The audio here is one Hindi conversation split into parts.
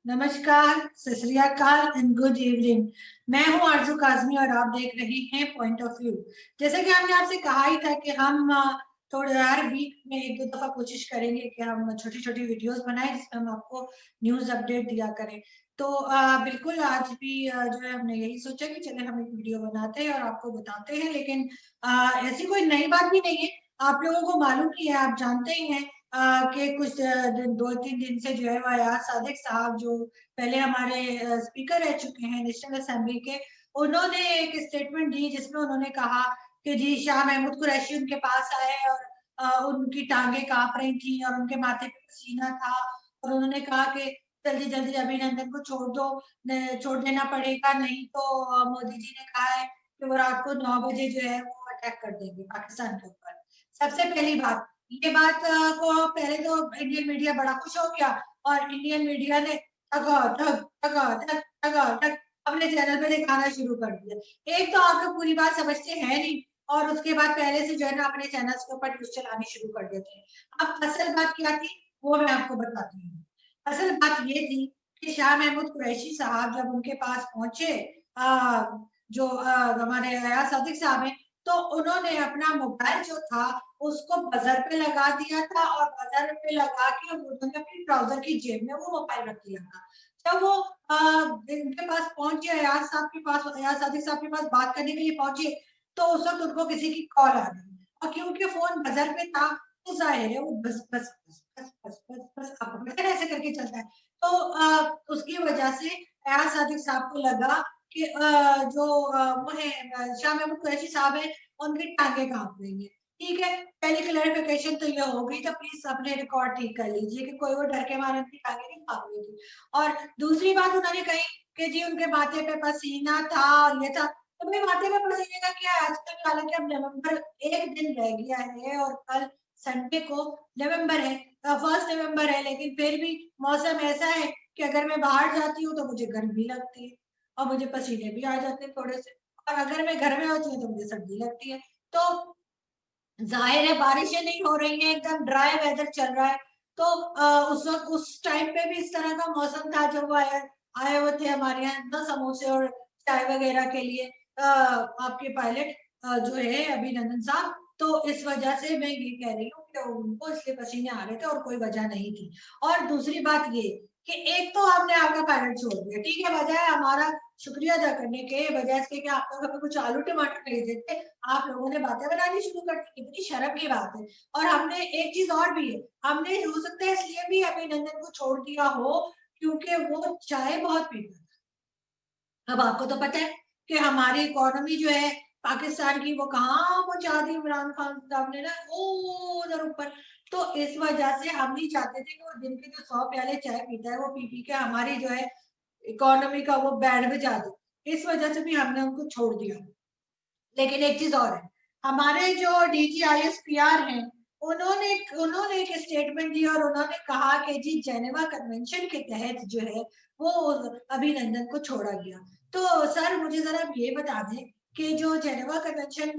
नमस्कार, सत श्री अकाल एंड गुड इवनिंग। मैं हूं आरजू काजमी और आप देख रहे हैं पॉइंट ऑफ व्यू। जैसे कि हमने आपसे कहा ही था कि हम थोड़े हर वीक में एक दो दफा कोशिश करेंगे कि हम छोटी छोटी वीडियोस बनाएं जिसमें हम आपको न्यूज अपडेट दिया करें। तो बिल्कुल आज भी जो है हमने यही सोचा कि चले हम एक वीडियो बनाते हैं और आपको बताते हैं। लेकिन ऐसी कोई नई बात भी नहीं है, आप लोगों को मालूम ही है, आप जानते ही हैं कि कुछ दो तीन दिन से जो है वो अयाज सादिक साहब जो पहले हमारे स्पीकर रह चुके हैं नेशनल असेंबली के, उन्होंने एक स्टेटमेंट दी जिसमें उन्होंने कहा कि जी शाह महमूद कुरैशी उनके पास आए और उनकी टांगे कांप रही थी और उनके माथे पे पसीना था और उन्होंने कहा कि जल्दी जल्दी अभिनंदन को छोड़ दो, छोड़ देना पड़ेगा, नहीं तो मोदी जी ने कहा है कि वो रात को 9 बजे जो है वो अटैक कर देंगे पाकिस्तान के ऊपर। सबसे पहली बात, ये बात को पहले तो इंडियन मीडिया बड़ा खुश हो गया और इंडियन मीडिया ने ठग ठग ठग ठग ठग अपने चैनल पे दिखाना शुरू कर दिया। एक तो आप लोग पूरी बात समझते हैं नहीं और उसके बाद पहले से जो है ना अपने चैनल्स के ऊपर न्यूज चलानी शुरू कर देते हैं। अब असल बात क्या थी वो मैं आपको बताती हूँ। असल बात ये थी कि शाह महमूद कुरैशी साहब जब उनके पास पहुंचे, जो हमारे अयाज सादिक साहब हैं, तो उन्होंने अपना मोबाइल जो था उसको बजर पे लगा दिया था और बजर पे लगा के उन्होंने अपनी ट्राउजर की जेब में वो मोबाइल रख दिया था। जब वो इनके पास पहुंचे, अयाज साहब के पास, अयाज सादिक साहब के पास बात करने के लिए पहुंचे, तो उस वक्त उनको किसी की कॉल आ गई और क्योंकि फोन बजर पे था तो जाहिर है वो बस बस बस बस बस बस बस आपको पता है ऐसे करके चलता है। तो उसकी वजह से अयाज सादिक साहब को लगा कि जो वो है शाह महमूद कुरैशी साहब है उनकी टांगे कांप रही है। ठीक है, पहली क्लैरिफिकेशन तो ये हो गई, तो प्लीज अपने रिकॉर्ड ठीक कर लीजिए कि कोई वो डर के मारे उनकी टांगे नहीं कांप रही थी। और दूसरी बात उन्होंने कही कि जी उनके माथे पे पसीना था और ये था। तो भाई माथे पे पसीने का क्या है, आजकल हालांकि अब नवंबर एक दिन रह गया है और कल संडे को नवंबर है, 1 नवंबर है, लेकिन फिर भी मौसम ऐसा है कि अगर मैं बाहर जाती हूँ तो मुझे गर्मी लगती है और मुझे पसीने भी आ जाते हैं थोड़े से, और अगर मैं घर में होती हूँ तो मुझे सर्दी लगती है। तो जाहिर है बारिशें नहीं हो रही हैं, एकदम ड्राई वेदर चल रहा है। तो उस वक्त उस टाइम पे भी इस तरह का मौसम था जब वो आए आए हुए थे हमारे यहाँ ना समोसे और चाय वगैरह के लिए आपके पायलट जो है अभिनंदन साहब। तो इस वजह से मैं ये कह रही हूँ कि उनको इसलिए पसीने आ रहे थे और कोई वजह नहीं थी। और दूसरी बात ये कि एक तो आपने आपका पायलट छोड़ दिया, ठीक है, बजाय हमारा शुक्रिया अदा करने के, बजाय इसके कि आप लोग हमें कुछ आलू टमाटर भेज देते, आप लोगों ने बातें बनानी शुरू कर दी। कितनी शर्म की बात है। और हमने एक चीज और भी है, हमने हो सकता है इसलिए भी अभिनंदन को छोड़ दिया हो क्योंकि वो चाय बहुत पीता था। अब आपको तो पता है कि हमारी इकोनॉमी जो है पाकिस्तान की वो कहाँ पहुंचा दी इमरान खान साहब ने ना, वो उधर ऊपर। तो इस वजह से हम नहीं चाहते थे कि वो दिन के जो 100 प्याले चाय पीता है वो पी पी के हमारी जो है इकोनॉमी का वो बैंड बजा दे। इस वजह से भी हमने उनको छोड़ दिया। लेकिन एक चीज और है, हमारे जो डीजीआईएसपीआर हैं, उन्होंने उन्होंने एक स्टेटमेंट दिया और उन्होंने कहा कि जी जेनेवा कन्वेंशन के तहत जो है वो अभिनंदन को छोड़ा गया। तो सर मुझे जरा आप ये बता दें कि जो जेनेवा कन्वेंशन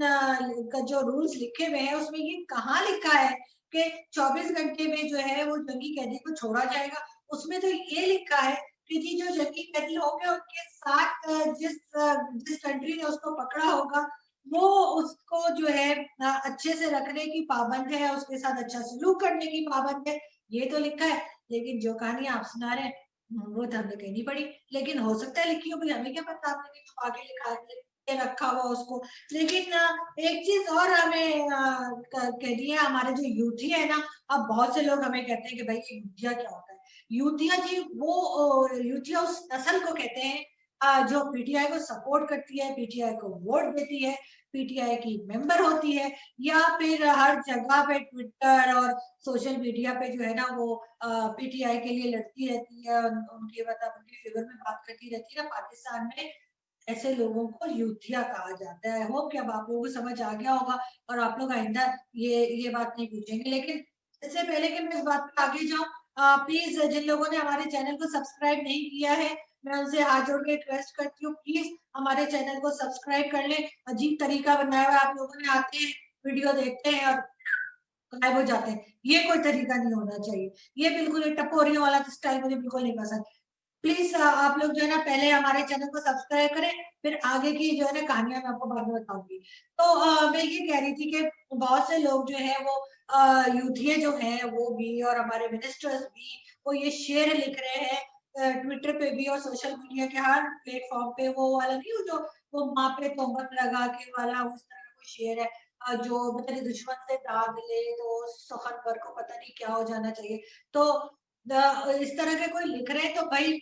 का जो रूल्स लिखे हुए हैं उसमें ये कहाँ लिखा है कि 24 घंटे में जो है वो जंगी कैदी को छोड़ा जाएगा। उसमें तो ये लिखा है कि जी जो जंगी कैदी होंगे उनके साथ जिस कंट्री ने उसको पकड़ा होगा वो उसको जो है अच्छे से रखने की पाबंद है, उसके साथ अच्छा सलूक करने की पाबंद है, ये तो लिखा है। लेकिन जो कहानी आप सुना रहे हैं वो तो हमने कहीं नहीं पढ़ी। लेकिन हो सकता है लिखी हो, भाई हमें क्या पता, आपने छुपा के लिखा के रखा हुआ उसको। लेकिन एक चीज और हमें कह दी है, हमारे जो यूथी है ना, अब बहुत से लोग हमें कहते हैं कि भाई ये यूथिया क्या होता है। यूथिया जी वो यूथिया उस नस्ल को कहते हैं जो पीटीआई को सपोर्ट करती है, पीटीआई को वोट देती है, पीटीआई की मेंबर होती है, या फिर हर जगह पे ट्विटर और सोशल मीडिया पे जो है ना वो पीटीआई के लिए लड़ती रहती है, उनके मतलब उनके फेवर में बात करती रहती है ना। पाकिस्तान में ऐसे लोगों को यूथिया कहा जाता है। होप कि अब आप लोगों को समझ आ गया होगा और आप लोग आइंदा ये बात नहीं पूछेंगे। लेकिन इससे पहले कि मैं इस बात पे आगे जाऊं, प्लीज जिन लोगों ने हमारे चैनल को सब्सक्राइब नहीं किया है मैं उनसे हाथ जोड़ के रिक्वेस्ट करती हूँ, प्लीज हमारे चैनल को सब्सक्राइब कर ले। अजीब तरीका बनाया हुआ है, आप लोगों ने आते हैं वीडियो देखते हैं और गायब हो जाते हैं, ये कोई तरीका नहीं होना चाहिए। ये बिल्कुल टपोरियों वाला स्टाइल मुझे बिल्कुल नहीं पसंद। प्लीज आप लोग जो है ना पहले हमारे चैनल को सब्सक्राइब करें, फिर आगे की जो है ना कहानियां मैं आपको बाद में बताऊंगी। तो मैं ये कह रही थी कि बहुत से लोग जो है वो यूथिये जो है वो भी और हमारे मिनिस्टर्स भी वो ये शेर लिख रहे हैं ट्विटर पे भी और सोशल मीडिया के हर प्लेटफॉर्म पे, वो वाला नहीं, वो जो वो माँ पे तोहमत लगा के वाला उस तरह का कोई शेर है जो मतलब दुश्मन से दाग ले तो सुखनवर को पता नहीं क्या हो जाना चाहिए। तो इस तरह के कोई लिख रहे हैं तो भाई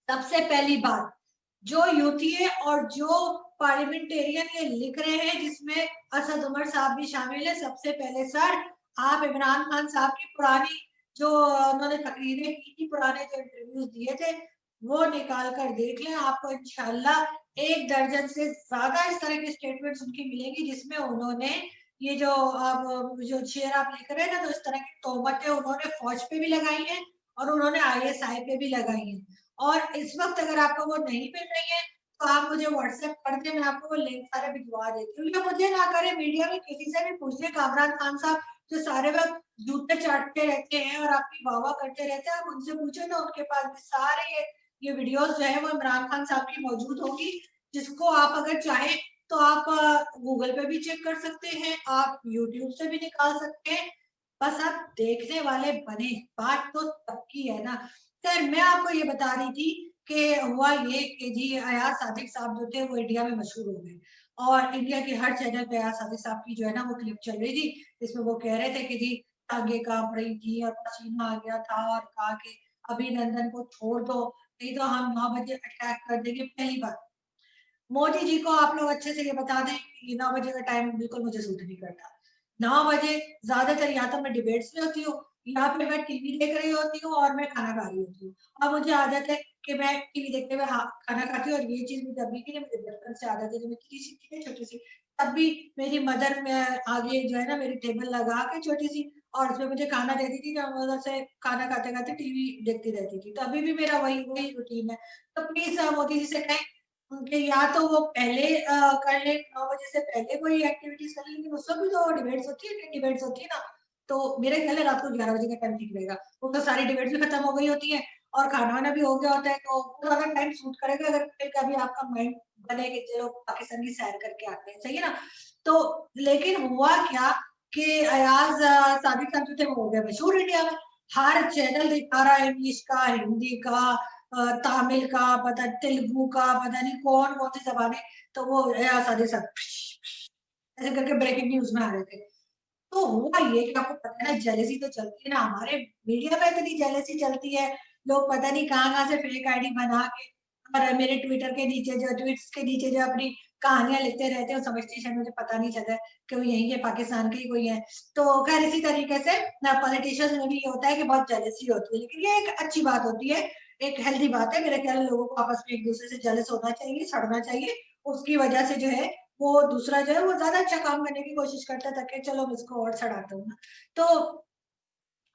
सबसे पहली बात, जो यूथीए और जो पार्लियामेंटेरियन ये लिख रहे हैं जिसमें असद उमर साहब भी शामिल है, सबसे पहले सर आप इमरान खान साहब की पुरानी जो उन्होंने तकरीरें की थी, पुराने जो इंटरव्यूज दिए थे वो निकाल कर देख लें, आपको इंशाल्लाह 1 दर्जन से ज्यादा इस तरह की स्टेटमेंट्स उनकी मिलेंगी जिसमें उन्होंने ये जो अब जो शेर आप लिख रहे हैं ना, तो इस तरह की तोहमतें उन्होंने फौज पे भी लगाई हैं और उन्होंने आईएसआई पे भी लगाई हैं। और इस वक्त अगर आपको वो नहीं मिल रही है तो आप मुझे व्हाट्सएप कर दें, मैं आपको वो लिंक सारे भिजवा देती हूँ, या मुझे ना करे मीडिया में किसी से भी पूछ ले, कामरान खान साहब जो सारे वक्त जूते चाटते रहते हैं और आपकी वाह वाह करते रहते हैं, आप उनसे पूछे ना, उनके पास भी सारे ये वीडियोस जो है वो इमरान खान साहब की मौजूद होगी, जिसको आप अगर चाहे तो आप गूगल पे भी चेक कर सकते हैं, आप यूट्यूब से भी निकाल सकते हैं, बस आप देखने वाले बने, बात तो तब की है ना। सर मैं आपको ये बता रही थी कि हुआ ये कि जी अयाज सादिक साहब जो थे वो इंडिया में मशहूर हो गए और इंडिया के हर चैनल पे अयाज सादिक साहब की जो है ना वो क्लिप चल रही थी, जिसमें वो कह रहे थे कि जी आगे कांप रही थी और पसीना आ गया था और कहा कि अभिनंदन को छोड़ दो नहीं तो हम 9 बजे अटैक कर देंगे। पहली बात, मोदी जी को आप लोग अच्छे से ये बता दें कि 9 बजे का टाइम बिल्कुल मुझे सूट नहीं करता। 9 बजे ज्यादातर या तो मैं डिबेट्स में होती हूँ या फिर मैं टीवी देख रही होती हूँ और मैं खाना खा रही होती हूँ। अब मुझे आदत है कि मैं टीवी देखते हुए खाना खाती हूँ, और ये चीज मुझे अभी की नहीं, मुझे बचपन से आदत है, जब मैं छोटी सी थी छोटी सी, तब भी मेरी मदर में आगे जो है ना मेरी टेबल लगा के छोटी सी और उसमें मुझे खाना देती थी, जब मैं उधर से खाना खाते खाते टीवी देखती रहती थी, तो अभी भी मेरा वही वही रूटीन है। तो प्लीज मोदी जी से कहें उनके या तो वो पहले कर ले, 9 बजे से पहले कोई एक्टिविटीज कर ले, लेकिन उस वक्त भी तो डिबेट्स होती है, डिबेट्स होती है ना, तो मेरे ख्याल है रात को 11 बजे का टाइम ठीक रहेगा, वो तो सारी डिबेट्स भी खत्म हो गई होती है और खाना वाना भी हो गया होता है, तो वो ज्यादा टाइम सूट करेगा अगर फिर कभी आपका माइंड बने कि चलो पाकिस्तान की सैर करके आते हैं, सही है ना। तो लेकिन हुआ क्या कि अयाज सादिक खान जो थे वो हो गए मशहूर इंडिया में, हर चैनल दिखा रहा है, इंग्लिश का, हिंदी का, तमिल का, पता तेलुगु का, पता नहीं कौन कौन सी जबानें, तो वो साथ ही साथ ऐसे करके ब्रेकिंग न्यूज में आ रहे थे। तो हुआ ये कि आपको पता है ना जेलेसी तो चलती है ना, हमारे मीडिया में इतनी जेलेसी चलती है, लोग पता नहीं कहाँ कहाँ से फेक आईडी बना के और मेरे ट्विटर के नीचे जो ट्वीट्स के नीचे जो अपनी कहानियां लिखते रहते हैं, समझती शायद मुझे पता नहीं चलता है कि वो यही है, पाकिस्तान के ही कोई है। तो खैर इसी तरीके से पॉलिटिशियंस में भी ये होता है कि बहुत जेलेसी होती है, लेकिन ये एक अच्छी बात होती है, एक हेल्दी बात है, मेरे ख्याल में लोगों को आपस में एक दूसरे से जेलस होना चाहिए, सड़ना चाहिए, उसकी वजह से जो है वो दूसरा जो है वो ज्यादा अच्छा काम करने की कोशिश करता है ताकि चलो मैं इसको और सड़ाता हूँ। तो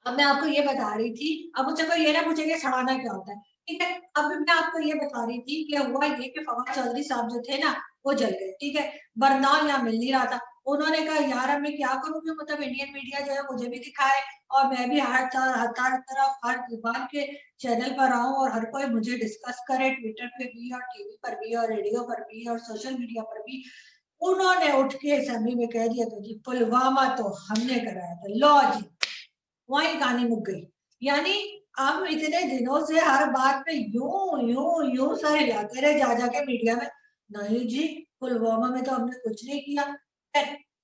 अब मैं आपको ये बता रही थी, अब मुझसे कोई ये ना पूछेगा सड़ाना क्या होता है, ठीक है। अब मैं आपको ये बता रही थी कि हुआ ये कि फवाद चौधरी साहब जो थे ना वो जल गए, ठीक है। बरनाल यहाँ मिल नहीं रहा था, उन्होंने कहा यार अब मैं क्या करूँ, मतलब इंडियन मीडिया जो है मुझे भी दिखाए और मैं भी हर तरफ हर जुबान के चैनल पर आऊं और हर कोई मुझे डिस्कस करे, ट्विटर पे भी और टीवी पर भी और रेडियो पर भी और सोशल मीडिया पर भी। उन्होंने उठ के असेंबली में कह दिया था कि पुलवामा तो हमने कराया था, लो जी वही कहानी मुक गई। यानी हम इतने दिनों से हर बात पे यूं यूं यूं सर हिलाते रहे जा जाके मीडिया में, नहीं जी पुलवामा में तो हमने कुछ नहीं किया।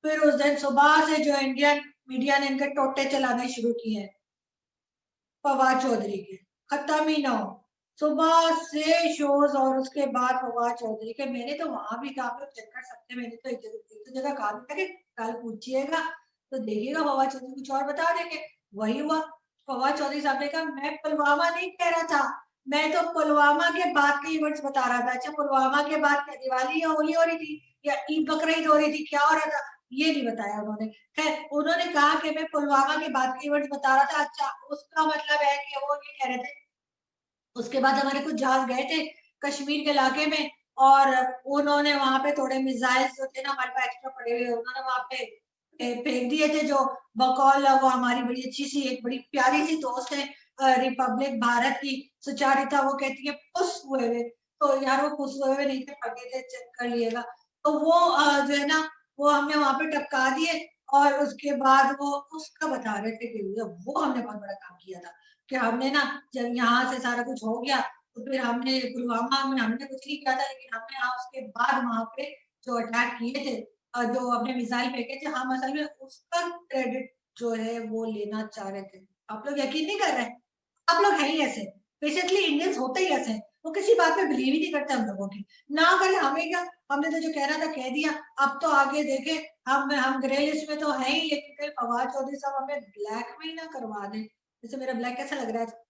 फिर उस दिन सुबह से जो इंडियन मीडिया ने इनके टोटे चलाने शुरू किए हैं फवाद चौधरी के, खत्म ही ना हो, सुबह से शोज और उसके बाद फवाद चौधरी के। मैंने तो वहां भी कहा, आप लोग चेक कर सकते हैं, मैंने तो एक दो जगह कहा भी था कि कल पूछिएगा तो देखिएगा फवाद चौधरी कुछ और बता देंगे, वही हुआ। फवाद चौधरी साहब ने कहा मैं पुलवामा नहीं कह रहा था, मैं तो पुलवामा के बाद के इवेंट्स बता रहा था। अच्छा पुलवामा के बाद क्या दिवाली या होली हो रही थी या ईद बकरीद हो रही थी, क्या हो रहा था, ये नहीं बताया उन्होंने। खैर उन्होंने कहा कि मैं पुलवामा के बाद के इवेंट्स बता रहा था, अच्छा उसका मतलब है कि वो ये कह रहे थे उसके बाद हमारे कुछ जहाज गए थे कश्मीर के इलाके में और उन्होंने वहां पे थोड़े मिसाइल्स जो थे ना हमारे पास एक्स्ट्रा पड़े हुए, उन्होंने वहां पे फेंक दिए थे, जो बकौल वो हमारी बड़ी अच्छी सी एक बड़ी प्यारी सी दोस्त है रिपब्लिक भारत की सुचारिता, वो कहती है पुस हुए हुए, तो यार वो पुस हुए हुए नहीं थे, फटे थे, चेक कर लिएगा। तो वो जो है ना, वो हमने वहां पे टपका दिए, और उसके बाद वो उसका बता रहे थे कि वो हमने बहुत बड़ा काम किया था, कि हमने ना जब यहाँ से सारा कुछ हो गया, तो फिर हमने पुलवामा में हमने कुछ नहीं किया था, लेकिन हमने यहाँ उसके बाद वहां पे जो अटैक किए थे, जो अपने मिसाइल फेंके थे, हम असल में उसका क्रेडिट जो है वो लेना चाह रहे थे। आप लोग यकीन नहीं कर रहे हैं, आप लोग हैं ही ऐसे, बेसिकली इंडियंस होते ही ऐसे हैं, वो किसी बात पे बिलीव ही नहीं करते हम लोगों की, ना करे हमें क्या, हमने तो जो कहना था कह दिया। अब तो आगे देखे, हम ग्रे लिस्ट में तो है ही, लेकिन कहीं फवाद चौधरी साहब हमें ब्लैक में ही ना करवा दे। जैसे मेरा ब्लैक कैसा लग रहा है,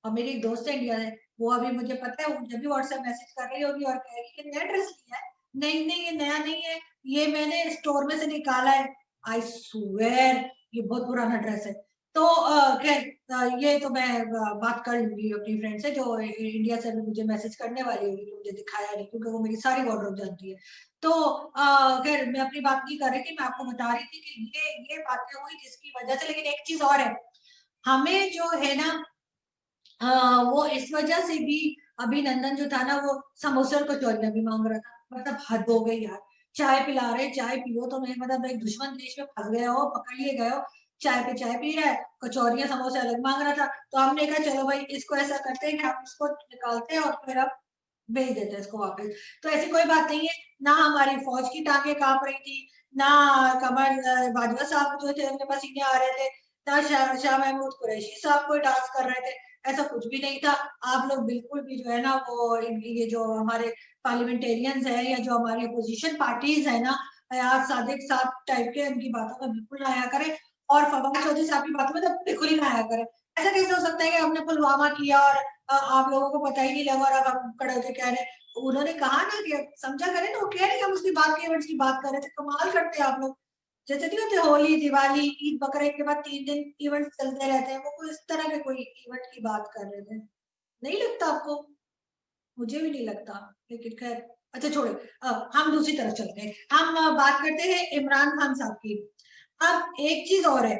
और मेरी एक दोस्त है इंडिया है, वो अभी मुझे पता है, वो जब भी व्हाट्सएप मैसेज कर रही होगी और कहेगी कि नया ड्रेस लिया है, नहीं नहीं ये नया नहीं है, ये मैंने स्टोर में से निकाला है, आई स्वेयर ये बहुत पुराना ड्रेस है। तो खैर, ये तो मैं बात कर लूंगी अपनी फ्रेंड से, जो इंडिया से भी मुझे मैसेज करने वाली होगी, मुझे दिखाया नहीं, क्योंकि वो मेरी सारी वार्डरोब जानती है। तो खैर, मैं अपनी बात नहीं कर रही थी, मैं आपको बता रही थी कि ये बातें हुई जिसकी वजह से, लेकिन एक चीज और है, हमें जो है ना, वो इस वजह से भी, अभिनंदन जो था ना, वो समोसे और कचौरियां भी मांग रहा था, मतलब हद हो गई यार। चाय पिला रहे, चाय पियो तो नहीं, मतलब एक दुश्मन देश में फंस गए हो, पकड़ लिए गए हो, चाय पे चाय पी रहा है, कचौरियां समोसे अलग मांग रहा था। तो हमने कहा चलो भाई, इसको ऐसा करते हैं कि हम इसको निकालते हैं और फिर अब भेज देते हैं इसको वापस। तो ऐसी कोई बात नहीं है, ना हमारी फौज की टांगे कांप रही थी, ना कमर बाजवा साहब जो थे उनके पसीने आ रहे थे, ना शाह महमूद कुरैशी साहब कोई डांस कर रहे थे, ऐसा कुछ भी नहीं था। आप लोग बिल्कुल भी जो है ना, वो ये जो हमारे पार्लियामेंटेरियंस है, या जो हमारी अपोजिशन पार्टीज है ना, यार सादिक साहब टाइप के, उनकी बातों में बिल्कुल ना आया करें, और फवाद चौधरी साहब की बातों में तो बिल्कुल ही ना आया करें। ऐसा कैसे हो सकता है कि हमने पुलवामा किया और आप लोगों को पता ही नहीं लगा, और अब हम खड़े होकर कह रहे हैं, उन्होंने कहा ना कि समझा करें ना, वो कह रहे हैं हम उसकी बात के इवेंट्स की बात कर रहे थे, कमाल करते हैं आप लोग। जैसे नहीं होते होली दिवाली ईद बकरीद के बाद 3 दिन इवेंट चलते रहते हैं, वो कोई इस तरह के कोई इवेंट की बात कर रहे थे, नहीं लगता आपको? मुझे भी नहीं लगता, लेकिन खैर, अच्छा छोड़े, हम दूसरी तरफ चलते हैं, हम बात करते हैं इमरान खान साहब की। अब एक चीज और है,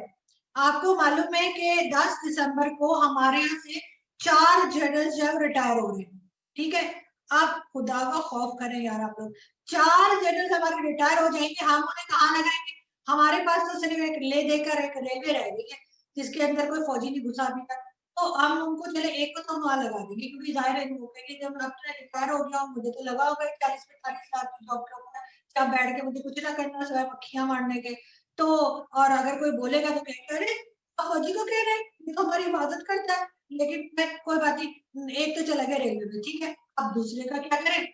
आपको मालूम है कि 10 दिसंबर को हमारे यहाँ से 4 जनरल जब रिटायर हो रहे हैं, ठीक है? आप खुदा का खौफ करें यार आप लोग, 4 जनरल हमारे रिटायर हो जाएंगे, हम उन्हें कहाँ लगाएंगे? हमारे पास तो सिर्फ एक ले देकर एक रेलवे रह गई है, जिसके अंदर कोई फौजी नहीं घुसा अभी तक। तो हम उनको चले एक को तो हम वहां लगा देंगे, क्योंकि जाहिर है वो कहेंगे जब अपना रिटायर हो गया, मुझे तो लगा होगा 40-45 लाख की जॉब के ऊपर, जब बैठ के मुझे कुछ ना करना सिवाय मक्खियां मारने के। तो और अगर कोई बोलेगा तो कहेंगे अरे आप फौजी को कह रहे हैं, ये तो हमारी हिफाजत करता है। लेकिन मैं कोई बात नहीं, एक तो चला गया रेलवे में, ठीक है, अब दूसरे का क्या करें?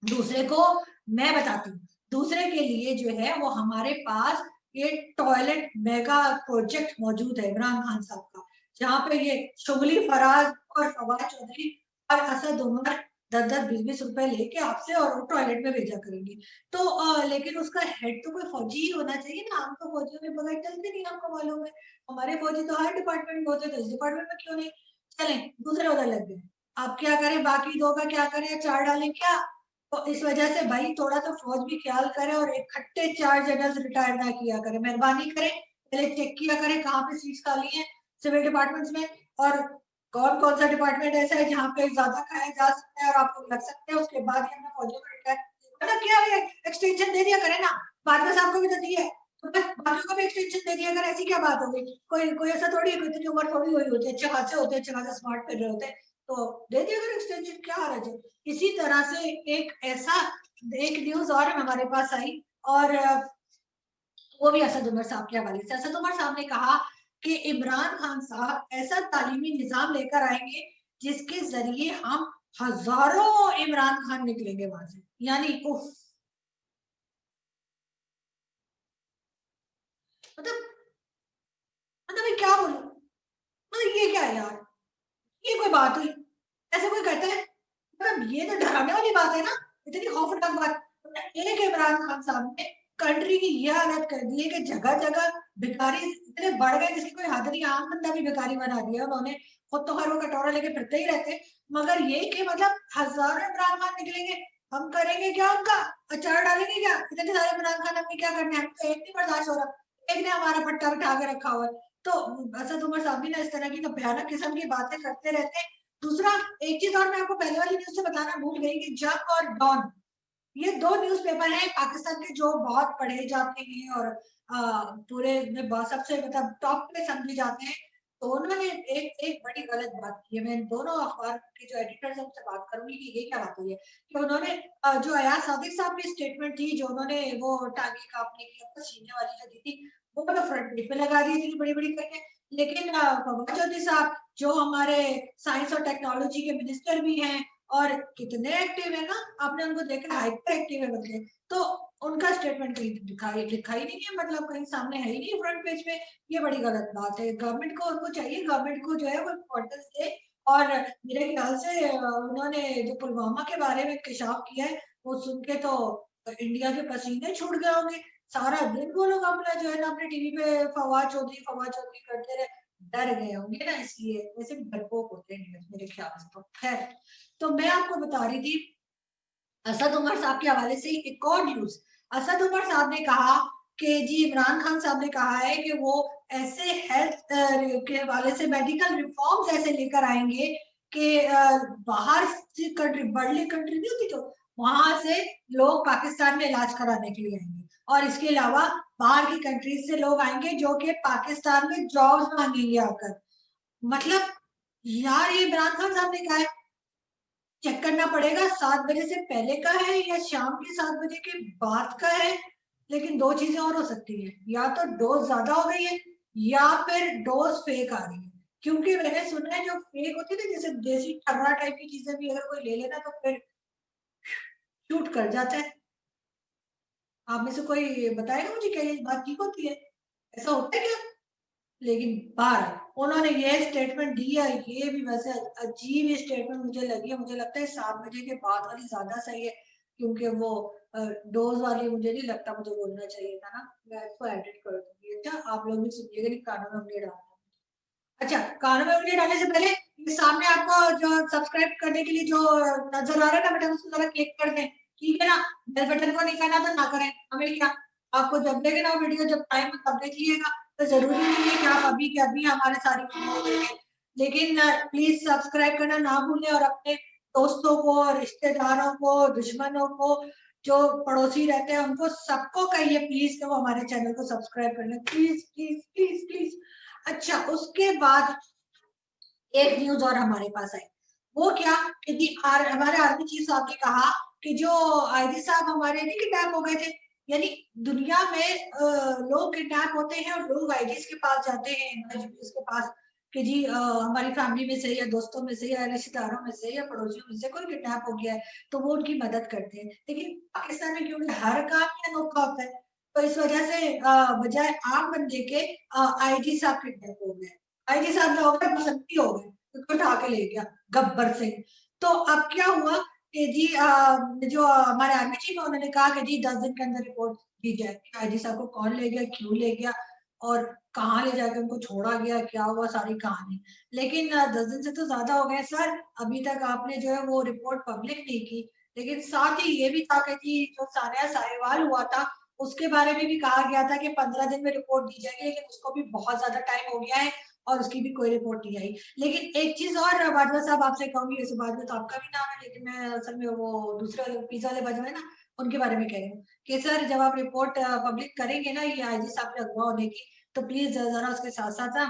दूसरे को मैं बताती हूँ, दूसरे के लिए जो है वो हमारे पास ये टॉयलेट मेगा प्रोजेक्ट मौजूद है इमरान खान साहब का, जहाँ पे ये शुगली फराज और फवाद चौधरी और असद उमर 10-10 20-20 रुपए लेके आपसे और वो टॉयलेट में भेजा करेंगे। तो लेकिन उसका हेड तो कोई फौजी ही होना चाहिए ना, हम तो फौजियों के बगैर चलते नहीं, आपको मालूम है, हमारे फौजी तो हर डिपार्टमेंट में होते, तो इस डिपार्टमेंट में क्यों नहीं? चले दूसरे उधर लग गए, अब क्या करें, बाकी दो का क्या करें, चार डालें क्या? तो इस वजह से भाई थोड़ा तो फौज भी ख्याल करे, और इकट्ठे 4 जनरल रिटायर ना किया करे, मेहरबानी करें, पहले चेक किया करें कहाँ पे सीट्स खाली हैं सिविल डिपार्टमेंट्स में, और कौन कौन सा डिपार्टमेंट ऐसा है जहाँ पे ज्यादा खाया जा सकता है और आप लोग लग सकते हैं, उसके बाद ही हमने फौजियों को रिटायर, मतलब क्या है, एक्सटेंशन दे दिया करें ना, बाजवा साहब को भी तो दी है, तो बस बाकियों को भी एक्सटेंशन दे दिया अगर, ऐसी क्या बात हो गई? कोई ऐसा थोड़ी है, कोई इतनी उम्र थोड़ी हुई होती है, अच्छे खासे होते हैं, अच्छे खासे स्मार्ट फिर रहे होते हैं, तो दे दिया अगर एक्सटेंशन, क्या हर्ज है? इसी तरह से एक ऐसा एक न्यूज और हमारे पास आई, और वो भी असद उमर साहब के हवाले से, असद उमर साहब ने कहा कि इमरान खान साहब ऐसा तालीमी निजाम लेकर आएंगे जिसके जरिए हम हजारों इमरान खान निकलेंगे वहां से, यानी उफ, मतलब मतलब मैं क्या बोलूं, मतलब ये क्या है यार, ये कोई बात हुई? ऐसे कोई कहता है? मतलब ये तो डराने वाली बात है ना, इतनी खौफनाक बात। एक इमरान खान साहब ने कंट्री की ये हालत कर दी है कि जगह जगह भिखारी इतने बढ़ गए जिसकी कोई हद नहीं, आम बंदा भी भिखारी बना दिया उन्होंने, खुद तो हर वो कटोरा लेके फिरते ही रहते, मगर ये कि मतलब हजारों इमरान खान निकलेंगे, हम करेंगे क्या उनका? अचार डालेंगे क्या? इतने सारे इमरान खान, हमने क्या करना है? तो एक नहीं बर्दाश्त हो रहा, एक ने हमारा पट्टा बिठा के रखा हुआ है, तो असद उमर साहब भी ना इस तरह की तो भयानक किस्म की बातें करते रहते हैं। दूसरा एक चीज और मैं आपको पहले वाली न्यूज से बताना भूल गई कि जंग और डॉन, ये दो न्यूज़पेपर हैं पाकिस्तान के जो बहुत पढ़े जाते हैं और पूरे में सबसे मतलब टॉप पे समझे जाते हैं। तो उन्होंने एक एक बड़ी गलत बात की है। मैं इन दोनों अखबार के जो एडिटर्स हैं उनसे बात करूंगी कि ये क्या बात हुई है कि उन्होंने जो अयाज सादिक साहब की स्टेटमेंट थी, जो उन्होंने वो टांगे काटने की अपने सीने वाली जो दी थी, वो मतलब फ्रंट पेज पे लगा दी थी बड़ी बड़ी करके। लेकिन फवाद चौधरी साहब जो हमारे साइंस और टेक्नोलॉजी के मिनिस्टर भी हैं और कितने एक्टिव है ना, आपने उनको देखा हाइपर एक्टिव है बंदे, तो उनका स्टेटमेंट कहीं लिखा ही नहीं है, मतलब कहीं सामने है ही नहीं फ्रंट पेज पे। ये बड़ी गलत बात है। गवर्नमेंट को उनको चाहिए, गवर्नमेंट को जो है वो इम्पोर्टेंस दे। और मेरे ख्याल से उन्होंने जो पुलवामा के बारे में इंकशाफ किया है वो सुन के तो इंडिया के पसीने छूट गए होंगे। सारा दिन वो लोग अपना जो है ना अपने टीवी पे फवाद चौधरी करते रहे, डर गए होंगे ना, इसलिए वैसे भी डरपोक होते हैं मेरे ख्याल से। तो खैर, तो मैं आपको बता रही थी असद उमर साहब के हवाले से एक और न्यूज। असद उमर साहब ने कहा कि जी इमरान खान साहब ने कहा है कि वो ऐसे हेल्थ के हवाले से मेडिकल रिफॉर्म्स ऐसे लेकर आएंगे कि बाहर से कंट्री, बड़ी कंट्री नहीं होती जो, वहां से लोग पाकिस्तान में इलाज कराने के लिए आएंगे। और इसके अलावा बाहर की कंट्रीज से लोग आएंगे जो कि पाकिस्तान में जॉब्स मांगेंगे आकर। मतलब यार ये इमरान खान साहब ने कहा है, चेक करना पड़ेगा 7 बजे से पहले का है या शाम के 7 बजे के बाद का है। लेकिन दो चीजें और हो सकती है, या तो डोज ज्यादा हो गई है या फिर डोज फेक आ रही है। क्योंकि मैंने सुना है जो फेक होती है ना, जैसे देसी ठर्रा टाइप की चीजें भी अगर कोई ले लेना तो फिर शूट कर जाता है। आप में से कोई बताएगा मुझे क्या ये बात ठीक होती है, ऐसा होता है क्या? लेकिन बार उन्होंने ये स्टेटमेंट दी है, ये भी वैसे अजीब स्टेटमेंट मुझे लगी है। मुझे लगता है 7 बजे के बाद वाली ज्यादा सही है, क्योंकि वो डोज वाली मुझे नहीं लगता मुझे बोलना चाहिए था ना। मैं इसको एडिट कर दूंगी। अच्छा, आप लोग भी सुनिएगा, नहीं कानों में उंगली डालना। अच्छा, कानों में उंगली डालने से पहले ये सामने आपको जो सब्सक्राइब करने के लिए जो नजर आ रहा है ना बटन, उसको जरा क्लिक कर दें, ठीक है ना। बेल बटन को नहीं करना तो ना करें, हमें क्या, आपको जब देखे ना वीडियो, जब टाइम तब देखिएगा। तो जरूरी नहीं है कि आप अभी के अभी हमारे सारी वीडियो देखें, लेकिन प्लीज सब्सक्राइब करना ना भूलें। और अपने दोस्तों को, रिश्तेदारों को, दुश्मनों को, जो पड़ोसी रहते हैं उनको सबको कहिए प्लीज कि वो हमारे चैनल को सब्सक्राइब कर लें, प्लीज प्लीज प्लीज प्लीज। अच्छा, उसके बाद एक न्यूज और हमारे पास आई। वो क्या कि हमारे आर्मी चीफ साहब ने कहा कि जो आईजी साहब हमारे नहीं किडनैप हो गए थे, यानी दुनिया में लोग किडनैप होते हैं और लोग आईजी के पास जाते हैं, आईजी के पास कि जी हमारी फैमिली में से या दोस्तों में से या रिश्तेदारों में से या पड़ोसियों में से कोई किडनैप हो गया है, तो वो उनकी मदद करते हैं। लेकिन पाकिस्तान में क्योंकि हर काम ही अनोखा होता है, तो इस वजह से बजाय आम बंदे के आईजी साहब किडनैप हो गए। आईजी साहब जो हो गए बसंती हो गए, उसको उठा के ले गया गब्बर सिंह। तो अब क्या हुआ कि जी जो हमारे आर्मी चीफ है उन्होंने कहा कि जी 10 दिन के अंदर रिपोर्ट दी जाए कि आईजी साहब को कौन ले गया, क्यों ले गया और कहाँ ले जाकर उनको छोड़ा गया, क्या हुआ, सारी कहानी। लेकिन 10 दिन से तो ज्यादा हो गए सर, अभी तक आपने जो है वो रिपोर्ट पब्लिक नहीं की। लेकिन साथ ही ये भी था कि जी जो सानिया साहिवाल हुआ था उसके बारे में भी कहा गया था कि 15 दिन में रिपोर्ट दी जाएगी, लेकिन उसको भी बहुत ज्यादा टाइम हो गया है और उसकी भी कोई रिपोर्ट नहीं आई। लेकिन एक चीज और बाजवा साहब आपसे कहूंगी, वैसे बाजवा तो आपका भी नाम है लेकिन मैं असल में वो दूसरे वाले पिज्जा वाले बाजवा है ना, उनके बारे में कह रही हूँ कि सर जब आप रिपोर्ट पब्लिक करेंगे ना ये आईजी साहब के अगवा होने की, तो प्लीज जरा उसके साथ साथ ना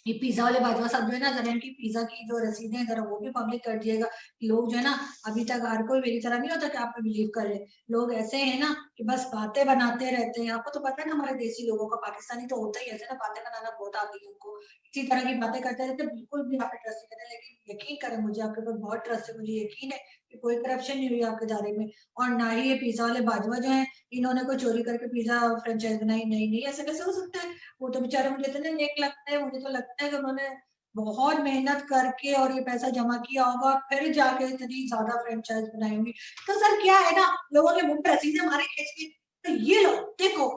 ये पिज्जा वाले बाजवा साहब जो है ना, जरा इनकी पिज्जा की जो रसीदें हैं जरा वो भी पब्लिक कर दिएगा। लोग जो है ना, अभी तक हर कोई मेरी तरह नहीं होता कि आप पे बिलीव कर ले। लोग ऐसे हैं ना कि बस बातें बनाते रहते हैं। आपको तो पता है ना हमारे देसी लोगों का, पाकिस्तानी तो होता ही ऐसे ना, बातें बनाना बहुत आती है उनको, इसी तरह की बातें करते रहते, बिल्कुल भी आप पे ट्रस्ट नहीं करते। लेकिन यकीन करें, मुझे आपके ऊपर बहुत ट्रस्ट है, मुझे यकीन है कि कोई करप्शन नहीं हुई आपके दायरे में। और ना ही ये पिज्जा वाले बाजवा जो है इन्होंने कोई चोरी करके पिज्जा फ्रेंचाइज बनाई, नहीं नहीं, ऐसा कैसे हो सकता है। वो तो बेचारे मुझे इतने नेक लगते हैं, मुझे तो लगता है कि उन्होंने बहुत मेहनत करके और ये पैसा जमा किया होगा और फिर जाके इतनी ज्यादा फ्रेंचाइज बनाई होंगी। तो सर क्या है ना, लोगों के मुंह पे रसीदें मारे खींच के, तो ये लो देखो,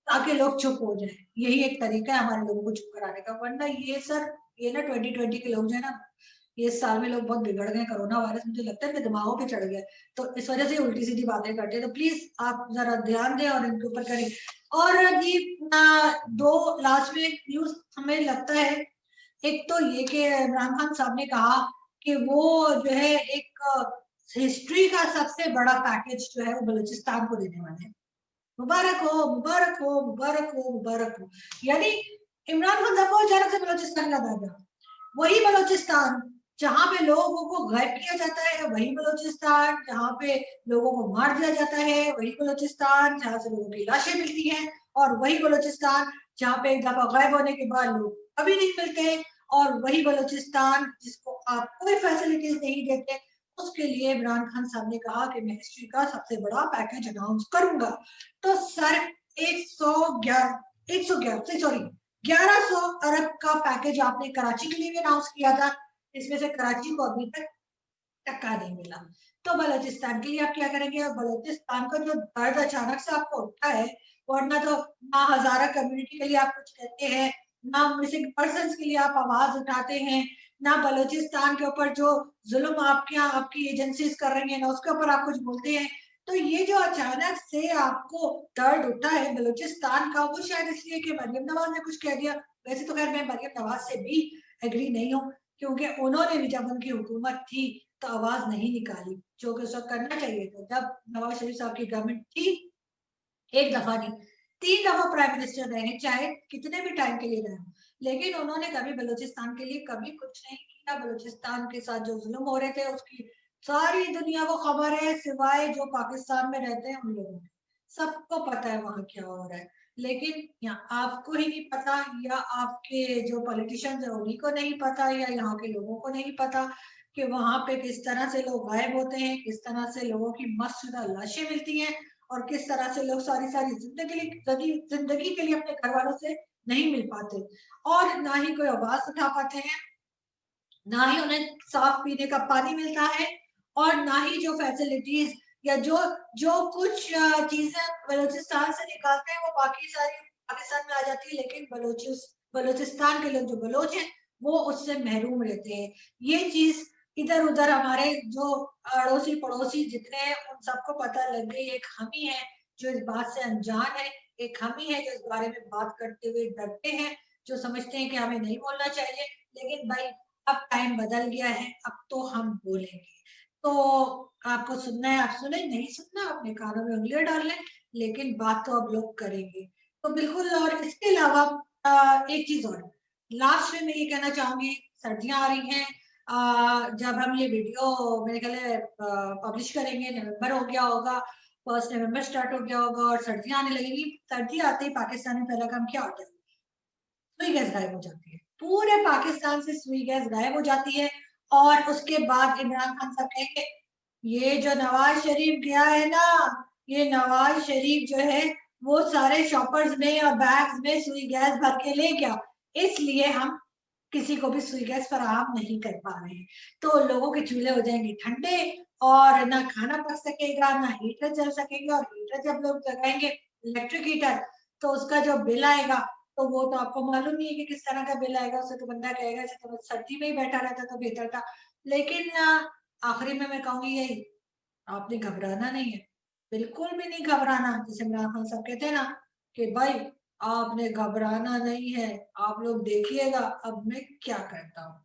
ताकि लोग चुप हो जाए। यही एक तरीका है हमारे लोगों को चुप कराने का, वरना ये सर, ये ना 2020 के लोग जो है ना, ये साल में लोग बहुत बिगड़ गए, कोरोना वायरस मुझे लगता है कि दिमागों पे चढ़ गया, तो इस वजह से उल्टी सीधी बातें करते हैं। तो प्लीज आप जरा ध्यान दें और इनके ऊपर करें। और जी दो लास्ट में न्यूज हमें लगता है, एक तो ये कि इमरान खान साहब ने कहा कि वो जो है एक हिस्ट्री का सबसे बड़ा पैकेज जो है वो बलूचिस्तान को देने वाले हैं। मुबारक हो, मुबारक हो, मुबारक हो, मुबारक हो। यानी इमरान खान साहब को अचानक से बलूचिस्तान याद आ गया। वही बलूचिस्तान जहां पे लोगों को गायब किया जाता है, वही बलूचिस्तान जहां पे लोगों को मार दिया जाता है, वही बलूचिस्तान जहां से लोगों की लाशें मिलती हैं, और वही बलूचिस्तान जहां पे एक दफा गायब होने के बाद लोग कभी नहीं मिलते, और वही बलूचिस्तान जिसको आप कोई फैसिलिटीज नहीं देते। उसके लिए इमरान खान साहब ने कहा कि मैं हिस्ट्री का सबसे बड़ा पैकेज अनाउंस करूंगा। तो सर 111 सॉरी 1100 अरब का पैकेज आपने कराची के लिए भी अनाउंस किया था, इसमें से कराची को अभी तक टक्का नहीं मिला। तो बलूचिस्तान के लिए आप क्या करेंगे? और बलूचिस्तान का जो दर्द अचानक से आपको उठा है, वरना तो ना हजारा कम्युनिटी के लिए आप कुछ कहते हैं, ना मिसिंग पर्सन के लिए आप आवाज उठाते हैं, ना बलूचिस्तान के ऊपर जो जुल्म आपके यहाँ आपकी एजेंसीज कर रही है ना उसके ऊपर आप कुछ बोलते हैं। तो ये जो अचानक से आपको दर्द उठा है बलूचिस्तान का, वो शायद इसलिए कि मरियम नवाज ने कुछ कह दिया। वैसे तो खैर मैं मरियम नवाज से भी एग्री नहीं हूँ, क्योंकि उन्होंने भी जब उनकी हुकूमत थी तो आवाज नहीं निकाली, जो कि उस वक्त करना चाहिए था। जब नवाज शरीफ साहब की गवर्नमेंट थी, एक दफा नहीं 3 दफा प्राइम मिनिस्टर रहे, चाहे कितने भी टाइम के लिए रहे, लेकिन उन्होंने कभी बलूचिस्तान के लिए कभी कुछ नहीं किया। बलूचिस्तान के साथ जो जुल्म हो रहे थे उसकी सारी दुनिया को खबर है, सिवाय जो पाकिस्तान में रहते हैं उन लोगों को। सबको पता है वहां क्या हो रहा है, लेकिन यहाँ आपको ही नहीं पता, या आपके जो पॉलिटिशियंस है उन्हीं को नहीं पता, या यहाँ के लोगों को नहीं पता कि वहां पे किस तरह से लोग गायब होते हैं, किस तरह से लोगों की मस्तशुदा लाशें मिलती हैं, और किस तरह से लोग सारी सारी जिंदगी के लिए अपने घर वालों से नहीं मिल पाते, और ना ही कोई आवाज उठा पाते हैं, ना ही उन्हें साफ पीने का पानी मिलता है, और ना ही जो फैसिलिटीज या जो जो कुछ चीजें बलूचिस्तान से निकालते हैं वो बाकी सारी पाकिस्तान में आ जाती है, लेकिन बलूचिस्तान के लोग जो बलोच हैं वो उससे महरूम रहते हैं। ये चीज इधर उधर हमारे जो अड़ोसी पड़ोसी जितने हैं उन सबको पता लग गई। एक हम ही है जो इस बात से अनजान है, एक हम ही है जो इस बारे में बात करते हुए डरते हैं, जो समझते हैं कि हमें नहीं बोलना चाहिए। लेकिन भाई अब टाइम बदल गया है, अब तो हम बोलेंगे। तो आपको सुनना है आप सुने, नहीं सुनना अपने कानों में उंगलियां डाल लें, लेकिन बात तो अब लोग करेंगे। तो बिल्कुल। और इसके अलावा एक चीज और लास्ट में मैं ये कहना चाहूंगी, सर्दियां आ रही हैं, जब हम ये वीडियो मेरे ख्याल पब्लिश करेंगे नवंबर हो गया होगा, 1 नवंबर स्टार्ट हो गया होगा और सर्दियां आने लगेंगी। सर्दी आते ही पाकिस्तान में पहला काम क्या होता है? सुई गैस गायब हो जाती है, पूरे पाकिस्तान से सुई गैस गायब हो जाती है। और उसके बाद इमरान खान साहब कहेंगे ये जो नवाज शरीफ गया है ना, ये नवाज शरीफ जो है वो सारे शॉपर्स में और बैग्स में सुई गैस भर के ले गया, इसलिए हम किसी को भी सुई गैस फराहम नहीं कर पा रहे हैं। तो लोगों के चूल्हे हो जाएंगे ठंडे, और ना खाना पक सकेगा ना हीटर चल सकेगा, और हीटर जब लोग जगाएंगे इलेक्ट्रिक हीटर, तो उसका जो बिल आएगा, तो वो तो आपको मालूम नहीं है कि किस तरह का बिल आएगा। उससे तो बंदा कहेगा इसे तो मैं सर्दी में ही बैठा रहता तो बेहतर था। लेकिन आखिरी में मैं कहूंगी यही, आपने घबराना नहीं है, बिल्कुल भी नहीं घबराना। जैसे इमरान खान साहब कहते हैं ना कि भाई आपने घबराना नहीं है, आप लोग देखिएगा अब मैं क्या करता हूँ।